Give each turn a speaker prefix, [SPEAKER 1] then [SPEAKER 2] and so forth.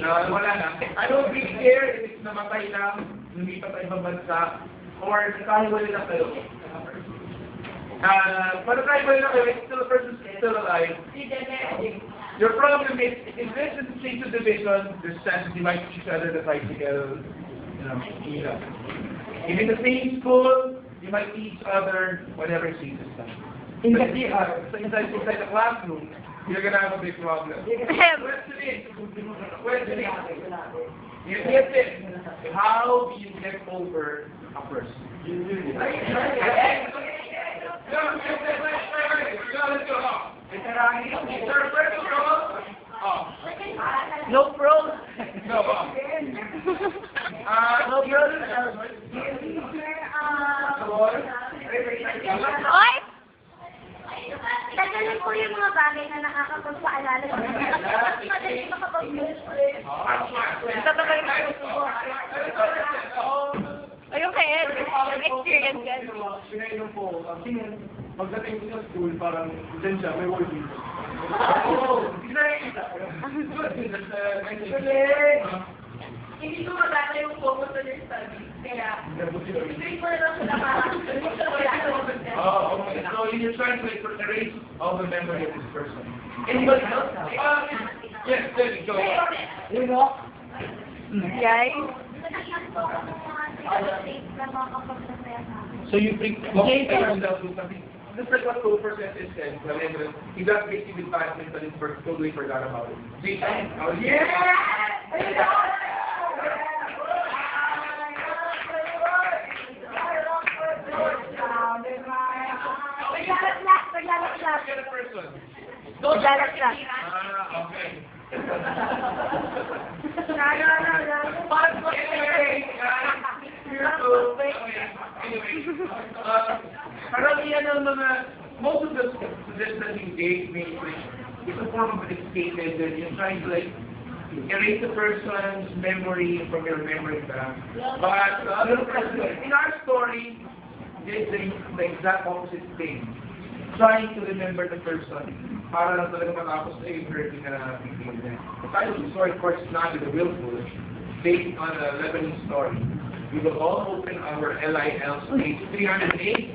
[SPEAKER 1] na wala na. I don't really care if it's namatay lang, lumipat sa ibang bansa, or nakahiwalay lang kayo. But nakahiwalay lang kayo, it's still a person still alive. Your problem is, if this is change of division, there's chances you might each other the bicycle, meet up. If in the same school, you might see each other whenever season time. So inside the classroom, you're gonna have a big problem. Question is, how do you get over a person?
[SPEAKER 2] No pros.
[SPEAKER 1] No.
[SPEAKER 2] No pros. Oy! Tagalin po yung mga bagay na nakakapagpaalala sa mga madali makapag-use. Tatagalin po yung subo. Ayun kay Ed, experience yan.
[SPEAKER 3] Pinainom po, kasi pagdating ko sa school, parang dyan siya, may wall dito.
[SPEAKER 2] Hindi ko magana yung focus on your studies. Kaya, hindi ko na lang sila parang
[SPEAKER 1] Oh, okay. So you're trying to erase all the memory of this person. Anybody else? Yes, there you go.
[SPEAKER 2] You know? Guys?
[SPEAKER 1] So you think, yourself with something. Just like what Cooper said, he got busy with badminton and totally forgot about it. See? Oh, yeah! Get a person.
[SPEAKER 2] Don't direct that.
[SPEAKER 1] Okay. Karamihan ng mga, most of the suggestions you gave me is a form of escapism. You're trying to like erase the person's memory from your memory bank. But the other person, in our story, did the exact opposite thing. Trying to remember the person para lang talaga matapos na yung hurting na bigyan niya. The title of the story, of course, is not the willful, based on a Lebanese story. We will all open our LIL page 308.